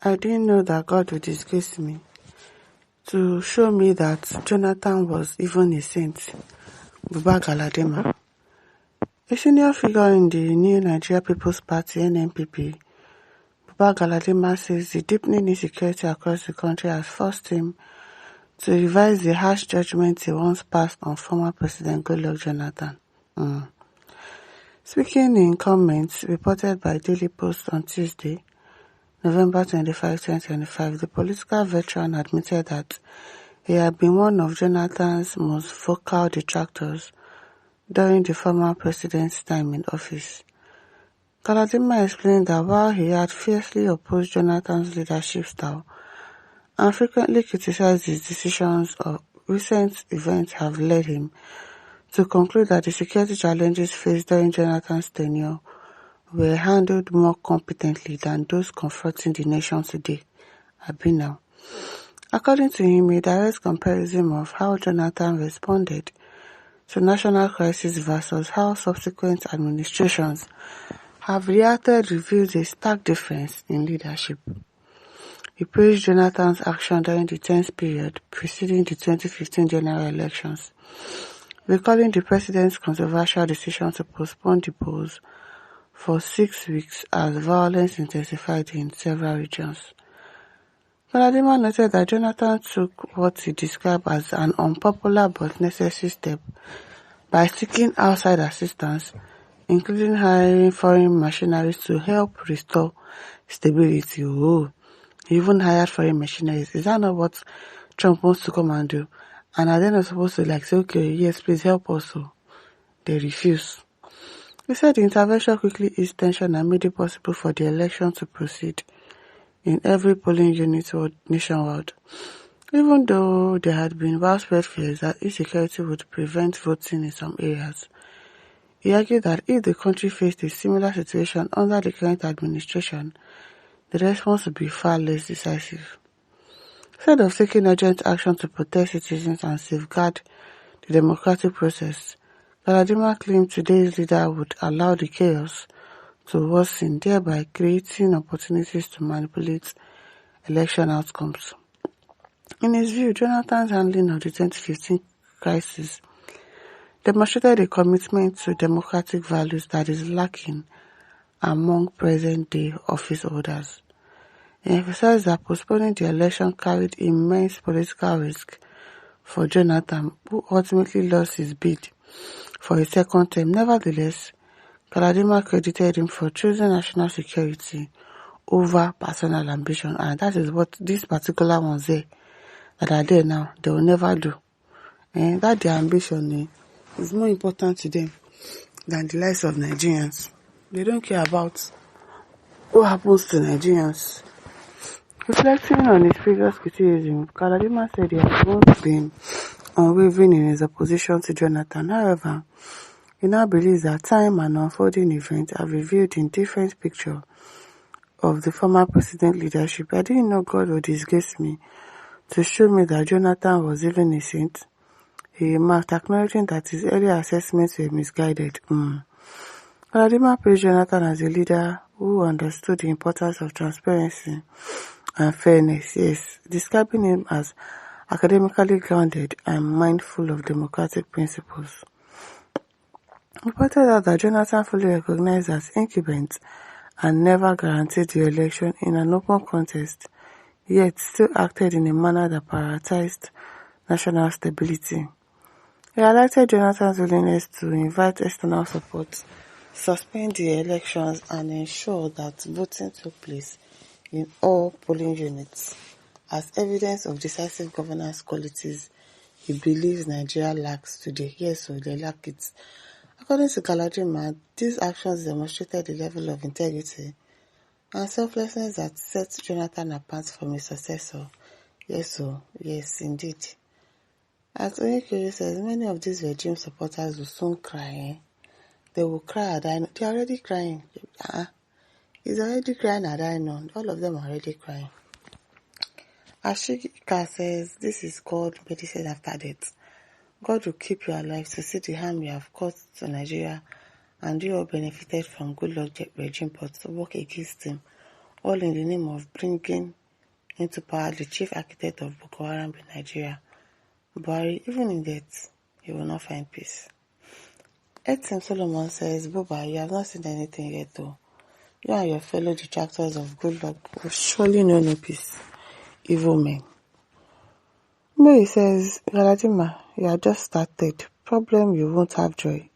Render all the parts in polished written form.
I didn't know that God would disgrace me to show me that Jonathan was even a saint. Buba Galadima, a senior figure in the New Nigeria People's Party (NNPP), Buba Galadima says the deepening insecurity across the country has forced him to revise the harsh judgment he once passed on former President Goodluck Jonathan. Speaking in comments reported by Daily Post on Tuesday, November 25, 2025, the political veteran admitted that he had been one of Jonathan's most vocal detractors during the former president's time in office. Galadima explained that while he had fiercely opposed Jonathan's leadership style and frequently criticized his decisions, recent events have led him to conclude that the security challenges faced during Jonathan's tenure were handled more competently than those confronting the nation today. Now. According to him, a direct comparison of how Jonathan responded to national crisis versus how subsequent administrations have reacted reveals a stark difference in leadership. He praised Jonathan's action during the tense period preceding the 2015 general elections, recalling the president's controversial decision to postpone the polls for 6 weeks as violence intensified in several regions. Galadima noted that Jonathan took what he described as an unpopular but necessary step by seeking outside assistance, including hiring foreign mercenaries to help restore stability. He even hired foreign mercenaries. Is that not what Trump wants to come and do? And are they not supposed to say, okay, yes, please help us? They refuse. He said the intervention quickly eased tension and made it possible for the election to proceed in every polling unit nationwide, even though there had been widespread fears that insecurity would prevent voting in some areas. He argued that if the country faced a similar situation under the current administration, the response would be far less decisive. Instead of taking urgent action to protect citizens and safeguard the democratic process, Galadima claimed today's leader would allow the chaos to worsen, thereby creating opportunities to manipulate election outcomes. In his view, Jonathan's handling of the 2015 crisis demonstrated a commitment to democratic values that is lacking among present-day office holders. He emphasized that postponing the election carried immense political risk for Jonathan, who ultimately lost his bid for a second term. Nevertheless, Galadima credited him for choosing national security over personal ambition, and that is what these particular ones there that are there now, they will never do. And that their ambition is more important to them than the lives of Nigerians. They don't care about what happens to Nigerians. Reflecting on his previous criticism, Galadima said he had once been unwavering in his opposition to Jonathan. However, he now believes that time and unfolding events have revealed a different picture of the former president leadership. I didn't know God would disgrace me to show me that Jonathan was even a saint. He remarked, acknowledging that his earlier assessments were misguided. Galadima praised Jonathan as a leader who understood the importance of transparency and fairness, describing him as academically grounded and mindful of democratic principles. He pointed out that Jonathan fully recognized that incumbents and never guaranteed the election in an open contest, yet still acted in a manner that prioritized national stability. He highlighted Jonathan's willingness to invite external support, suspend the elections, and ensure that voting took place in all polling units, as evidence of decisive governance qualities he believes Nigeria lacks today. Yes, so they lack it. According to Galadima, these actions demonstrated the level of integrity and selflessness that set Jonathan apart from his successor. Yes, indeed. As Onyekere says, many of these regime supporters will soon cry. They will cry at Dino. They are already crying. He's already crying at Dino. All of them are already crying. Ashika says, this is God medicine after death. God will keep you alive to see the harm you have caused to Nigeria, and you all benefited from Goodluck regime, but to work against him all in the name of bringing into power the chief architect of Boko Haram in Nigeria. But even in death, he will not find peace. Etim Solomon says, Buba, you have not seen anything yet though. You and your fellow detractors of good luck will surely know no peace. Evil men. Mary says, Galadima, you are just started. Problem, you won't have joy.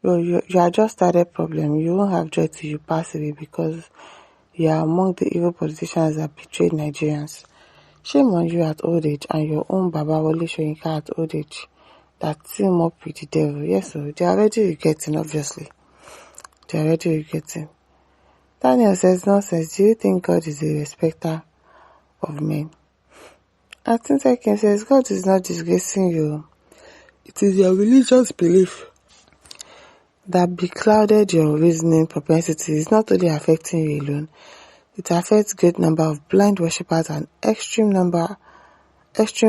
You are just started problem. You won't have joy till you pass away because you are among the evil politicians that betrayed Nigerians. Shame on you at old age and your own Baba Wole Soyinka at old age that team up with the devil. Yes, so they are already regretting, obviously. They are already regretting. Daniel says, nonsense. Do you think God is a respecter of men? Atintekin says, God is not disgracing you. It is your religious belief that beclouded your reasoning propensity. Is not only affecting you alone, it affects great number of blind worshippers and extreme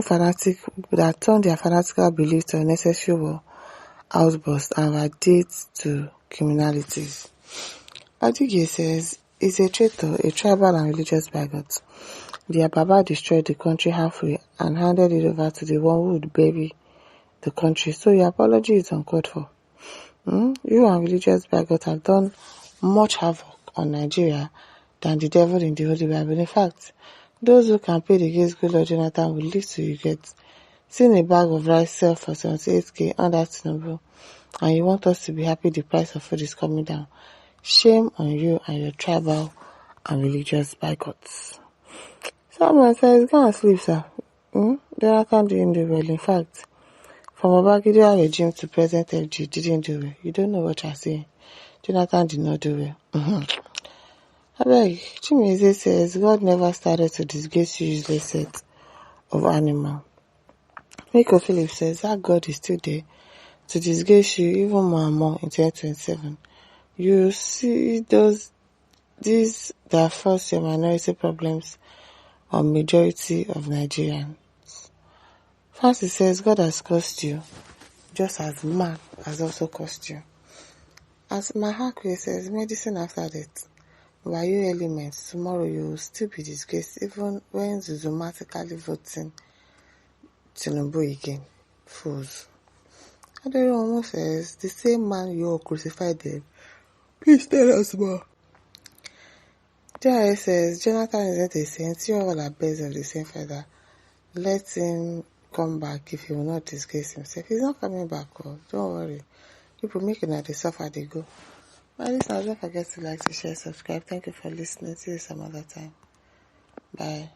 fanatics that turn their fanatical beliefs to unnecessary war outbursts and radiate to criminalities. Adige says, is a traitor, a tribal and religious bigot. Their Baba destroyed the country halfway and handed it over to the one who would bury the country. So your apology is uncalled for. You and religious bigot have done much havoc on Nigeria than the devil in the Holy Bible. In fact, those who campaigned against good Lord Jonathan will live to regret. Seeing a bag of rice sell for 78k under Tinubu, and you want us to be happy the price of food is coming down. Shame on you and your tribal and religious bigots. Someone says, go and sleep, sir. Jonathan didn't do well. In fact, from Babangida regime to present FG didn't do well. You don't know what you're saying. Jonathan did not do well. I beg, Chimeze says, God never started to disgrace you useless set of animal. Miko Phillips says, that God is still there to disgrace you even more and more in 2027. You see these that force your minority problems on majority of Nigerians. Francis says, God has cursed you, just as man has also cursed you. As Mahakwe says, medicine after death. By you elements, tomorrow you will still be disgraced even when Zuzumatically voting Tinubu again. Fools. Aderomo says, the same man you all crucified them. Please tell us more. J.I. says, Jonathan isn't a saint. You all are birds of the same feather. Let him come back if he will not disgrace himself. He's not coming back. Oh. Don't worry. People making that they suffer, they go. My listeners, don't forget to like, to share, subscribe. Thank you for listening. See you some other time. Bye.